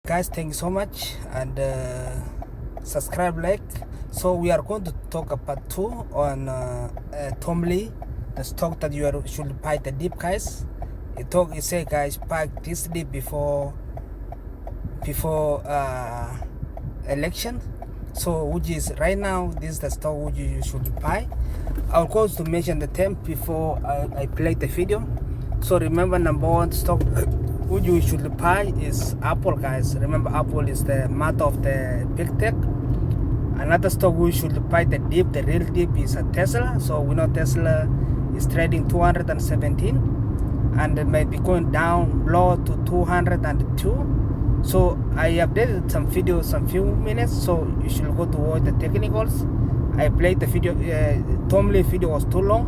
Guys, thank you so much, and subscribe, like. So we are going to talk about 2 on Tom Lee, the stock that should buy the dip, guys. You say, guys, buy this dip before election. So which is right now, this is the stock which you should buy. I'll go to mention the term before I play the video. So remember, number 1 stock which you should buy is Apple, guys. Remember, Apple is the mother of the big tech. Another stock we should buy the dip, the real dip, is a Tesla. So we know Tesla is trading 217 and it might be going down low to 202. So I updated some videos some few minutes, so you should go to watch the technicals. I played the video, Tom Lee video was too long,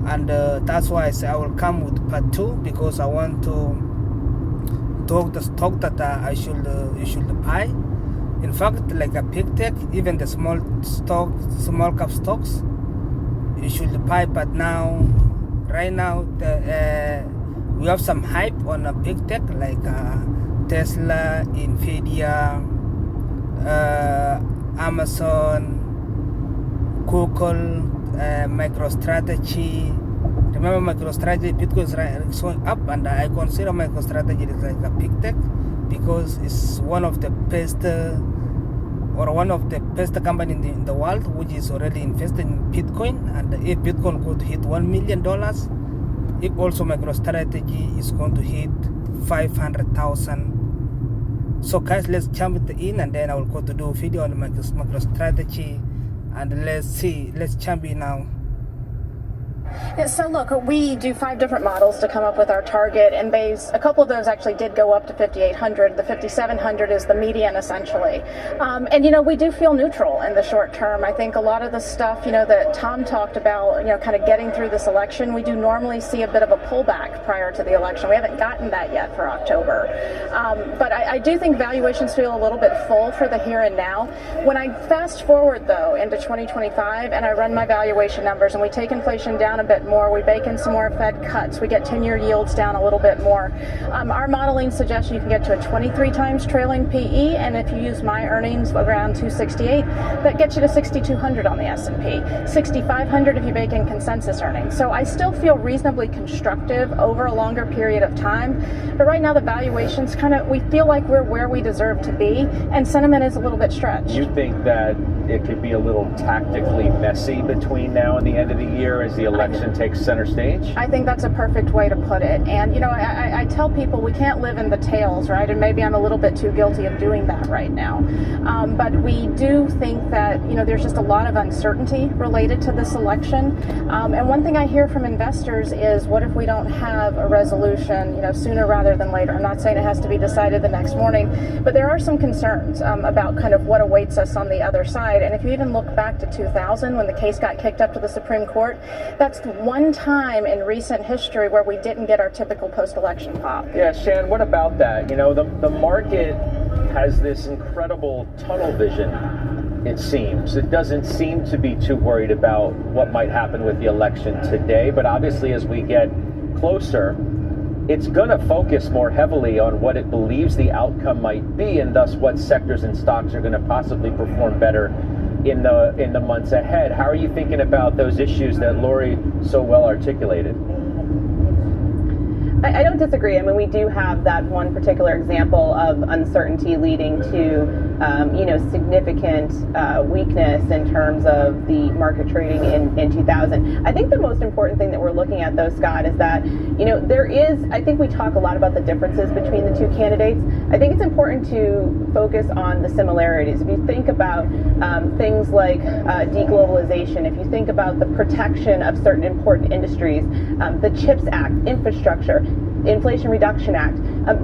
and that's why I say I will come with part 2, because I want to talk the stock that you should buy. In fact, like a big tech, even the small cap stocks, you should buy. But now, right now, we have some hype on a big tech like Tesla, Nvidia, Amazon, Google, MicroStrategy. Remember, MicroStrategy, Bitcoin is going up, and I consider MicroStrategy is like a big tech because it's one of the best company in the world which is already invested in Bitcoin. And if Bitcoin could hit $1 million, if also MicroStrategy is going to hit 500,000. So guys, let's jump in, and then I will go to do a video on MicroStrategy, and let's jump in now. Yeah, so look, we do 5 different models to come up with our target, and a couple of those actually did go up to 5,800. The 5,700 is the median, essentially. And we do feel neutral in the short term. I think a lot of the stuff, that Tom talked about, kind of getting through this election, we do normally see a bit of a pullback prior to the election. We haven't gotten that yet for October. But I do think valuations feel a little bit full for the here and now. When I fast forward, though, into 2025, and I run my valuation numbers, and we take inflation down a bit more, we bake in some more Fed cuts, we get 10-year yields down a little bit more. Our modeling suggests you can get to a 23 times trailing PE, and if you use my earnings around 268, that gets you to 6,200 on the S&P, 6,500 if you bake in consensus earnings. So I still feel reasonably constructive over a longer period of time, but right now the valuations we feel like we're where we deserve to be, and sentiment is a little bit stretched. You think that it could be a little tactically messy between now and the end of the year as the election takes center stage? I think that's a perfect way to put it. And, I tell people we can't live in the tails, right? And maybe I'm a little bit too guilty of doing that right now. But we do think that, there's just a lot of uncertainty related to this election. And one thing I hear from investors is, what if we don't have a resolution, sooner rather than later? I'm not saying it has to be decided the next morning, but there are some concerns about kind of what awaits us on the other side. And if you even look back to 2000, when the case got kicked up to the Supreme Court, that's one time in recent history where we didn't get our typical post-election pop. Yeah, Shan, what about that? The market has this incredible tunnel vision, it seems. It doesn't seem to be too worried about what might happen with the election today, but obviously as we get closer, it's going to focus more heavily on what it believes the outcome might be, and thus what sectors and stocks are going to possibly perform better in the months ahead. How are you thinking about those issues that Lori so well articulated? I don't disagree. I mean, we do have that one particular example of uncertainty leading to, significant weakness in terms of the market trading in 2000. I think the most important thing that we're looking at, though, Scott, is that, I think we talk a lot about the differences between the two candidates. I think it's important to focus on the similarities. If you think about things like deglobalization, if you think about the protection of certain important industries, the CHIPS Act, infrastructure, Inflation Reduction Act,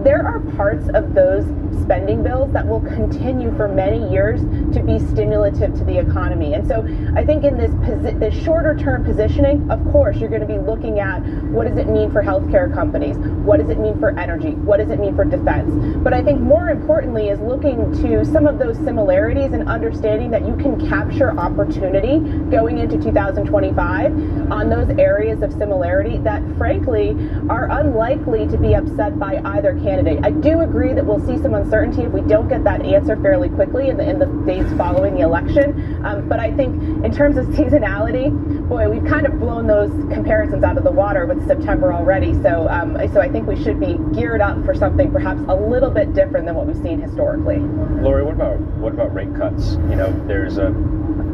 there are parts of those spending bills that will continue for many years to be stimulative to the economy. And so I think in this shorter term positioning, of course, you're going to be looking at what does it mean for healthcare companies? What does it mean for energy? What does it mean for defense? But I think more importantly is looking to some of those similarities and understanding that you can capture opportunity going into 2025 on those areas of similarity that frankly are unlikely to be upset by either either candidate. I do agree that we'll see some uncertainty if we don't get that answer fairly quickly in the days following the election. But I think in terms of seasonality, boy, we've kind of blown those comparisons out of the water with September already. So I think we should be geared up for something perhaps a little bit different than what we've seen historically. Lori, what about rate cuts?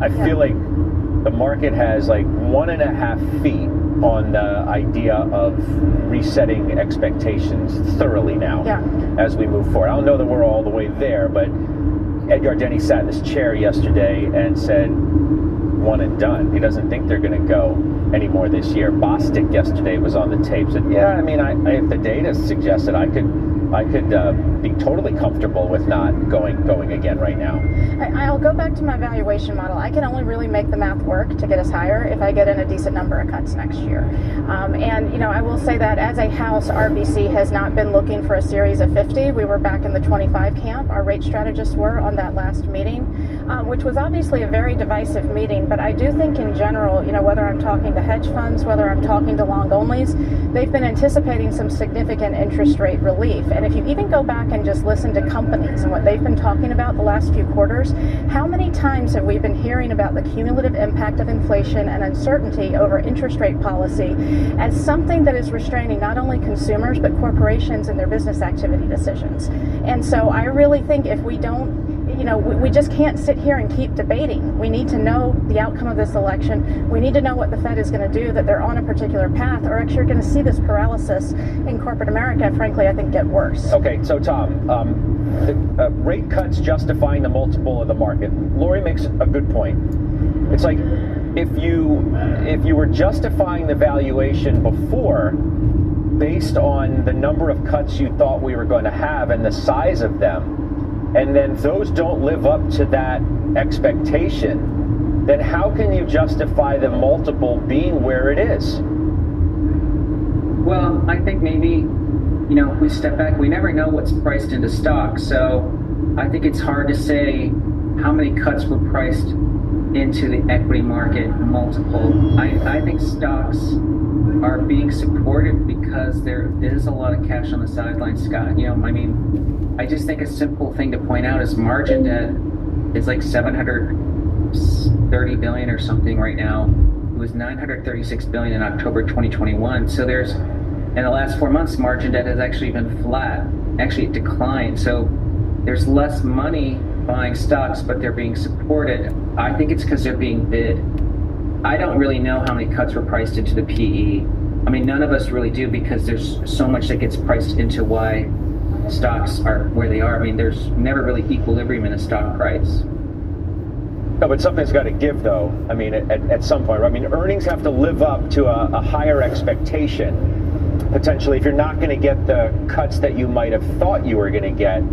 I feel like the market has like 1.5 feet on the idea of resetting expectations thoroughly now as we move forward. I don't know that we're all the way there, but Ed Yardeni sat in this chair yesterday and said one and done. He doesn't think they're going to go anymore this year. Bostic yesterday was on the tape, said, if the data suggested I could be totally comfortable with not going again right now. I'll go back to my valuation model. I can only really make the math work to get us higher if I get in a decent number of cuts next year. And I will say that as a house, RBC has not been looking for a series of 50. We were back in the 25 camp. Our rate strategists were on that last meeting, which was obviously a very divisive meeting. But I do think in general, whether I'm talking to hedge funds, whether I'm talking to long onlys, they've been anticipating some significant interest rate relief. And if you even go back and just listen to companies and what they've been talking about the last few quarters, how many times have we been hearing about the cumulative impact of inflation and uncertainty over interest rate policy as something that is restraining not only consumers but corporations in their business activity decisions? And so I really think if we don't, we just can't sit here and keep debating. We need to know the outcome of this election. We need to know what the Fed is going to do, that they're on a particular path, or actually you're going to see this paralysis in corporate America, frankly, I think, get worse. Okay, so Tom, the rate cuts justifying the multiple of the market. Lori makes a good point. It's like if you were justifying the valuation before based on the number of cuts you thought we were going to have and the size of them, and then those don't live up to that expectation, then how can you justify the multiple being where it is? Well, I think maybe, if we step back, we never know what's priced into stock. So I think it's hard to say how many cuts were priced into the equity market multiple. I think stocks are being supported because there is a lot of cash on the sidelines, Scott. I just think a simple thing to point out is margin debt is like $730 billion or something right now. It was $936 billion in October 2021. So in the last 4 months, margin debt has actually been flat. Actually, it declined. So there's less money buying stocks, but they're being supported. I think it's because they're being bid. I don't really know how many cuts were priced into the PE. None of us really do because there's so much that gets priced into why stocks are where they are. There's never really equilibrium in a stock price. No, but something's got to give, though. At some point, right? Earnings have to live up to a higher expectation, potentially, if you're not going to get the cuts that you might have thought you were going to get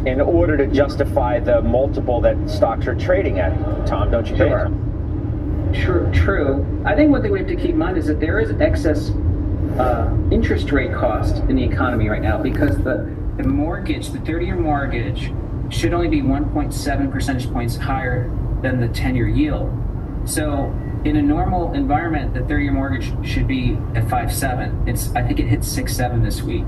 in order to justify the multiple that stocks are trading at. Tom, don't you think? True. I think one thing we have to keep in mind is that there is excess interest rate cost in the economy right now because the mortgage, the 30-year mortgage, should only be 1.7 percentage points higher than the 10-year yield. So in a normal environment, the 30-year mortgage should be at 5.7. I think it hit 6.7 this week.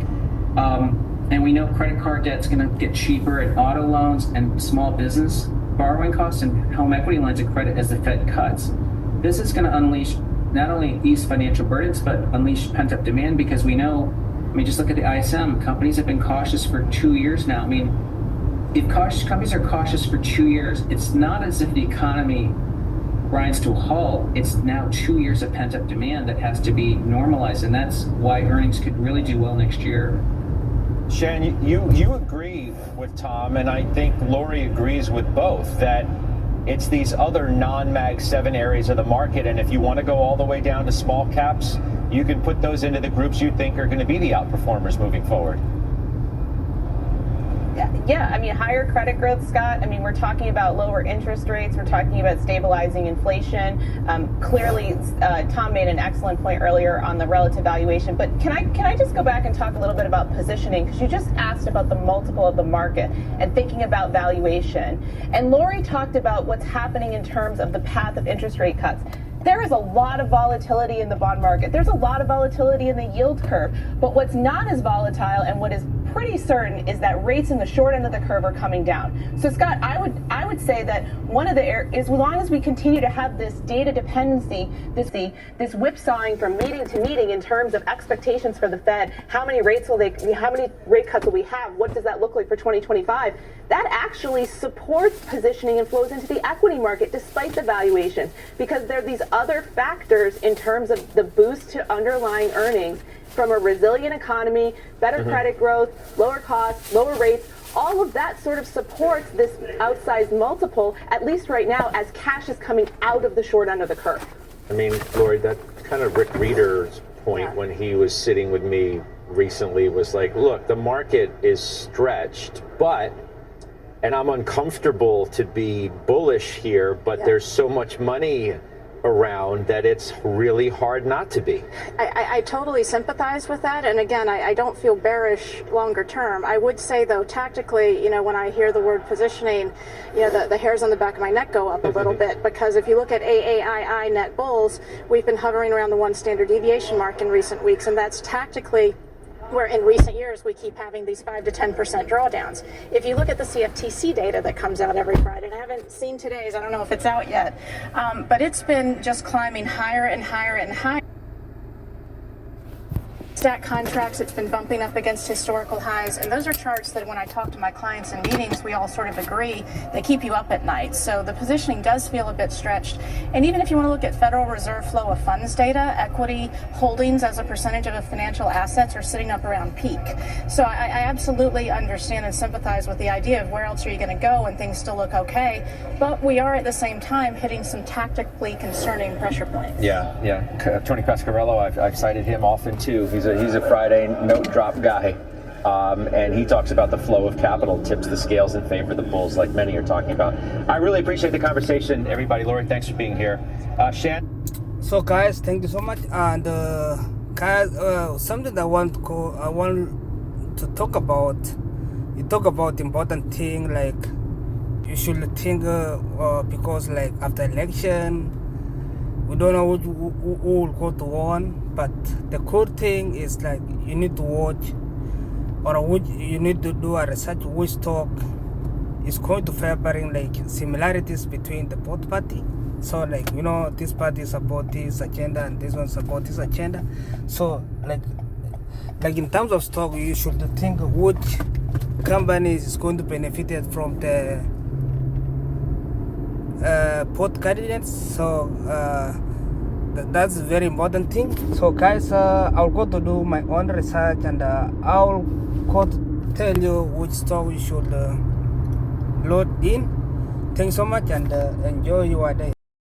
And we know credit card debt's going to get cheaper, and auto loans and small business borrowing costs and home equity lines of credit as the Fed cuts. This is going to unleash not only ease financial burdens, but unleash pent-up demand because we know, just look at the ISM. Companies have been cautious for 2 years now. If companies are cautious for 2 years, it's not as if the economy grinds to a halt. It's now 2 years of pent-up demand that has to be normalized, and that's why earnings could really do well next year. Shannon, you agree with Tom, and I think Lori agrees with both, that it's these other non-Mag 7 areas of the market, and if you want to go all the way down to small caps, you can put those into the groups you think are going to be the outperformers moving forward. Yeah, higher credit growth, Scott. We're talking about lower interest rates. We're talking about stabilizing inflation. Clearly, Tom made an excellent point earlier on the relative valuation. But can I just go back and talk a little bit about positioning? Because you just asked about the multiple of the market and thinking about valuation. And Lori talked about what's happening in terms of the path of interest rate cuts. There is a lot of volatility in the bond market. There's a lot of volatility in the yield curve. But what's not as volatile and what is pretty certain is that rates in the short end of the curve are coming down. So Scott, I would say that one of the as long as we continue to have this data dependency, this whipsawing from meeting to meeting in terms of expectations for the Fed, how many rate cuts will we have? What does that look like for 2025? That actually supports positioning and flows into the equity market despite the valuation, because there are these other factors in terms of the boost to underlying earnings from a resilient economy, better credit growth, lower costs, lower rates. All of that sort of supports this outsized multiple, at least right now, as cash is coming out of the short end of the curve. I mean, Lori, that kind of Rick Reeder's point when he was sitting with me recently was like, look, the market is stretched, and I'm uncomfortable to be bullish here, but there's so much money around that it's really hard not to be. I totally sympathize with that, and again, I don't feel bearish longer term. I would say though, tactically, when I hear the word positioning, the hairs on the back of my neck go up a little bit, because if you look at AAII net bulls, we've been hovering around the 1 standard deviation mark in recent weeks, and that's tactically where in recent years we keep having these 5 to 10% drawdowns. If you look at the CFTC data that comes out every Friday, and I haven't seen today's, I don't know if it's out yet, but it's been just climbing higher and higher and higher. Stat contracts, it's been bumping up against historical highs, and those are charts that when I talk to my clients in meetings, we all sort of agree they keep you up at night. So the positioning does feel a bit stretched. And even if you want to look at Federal Reserve flow of funds data, equity holdings as a percentage of financial assets are sitting up around peak. So I absolutely understand and sympathize with the idea of where else are you going to go when things still look okay, but we are at the same time hitting some tactically concerning pressure points. Yeah. Tony Pasquarello, I've cited him often too. He's a Friday note drop guy, and he talks about the flow of capital tips the scales in favor of the bulls, like many are talking about. I really appreciate the conversation, everybody. Lori, thanks for being here. Shan? So guys, thank you so much. And guys, something I want to talk about. You talk about important thing, like you should think because like after election, we don't know who will go to win, but the cool thing is like you need to watch, or you need to do a research which stock is going to favoring like similarities between the both party. So like this party support this agenda and this one support this agenda. So like in terms of stock, you should think which company is going to benefit from the both candidates. So that's a very important thing. So guys, I'll go to do my own research, and I'll go to tell you which stock you should load in. Thanks so much, and enjoy your day.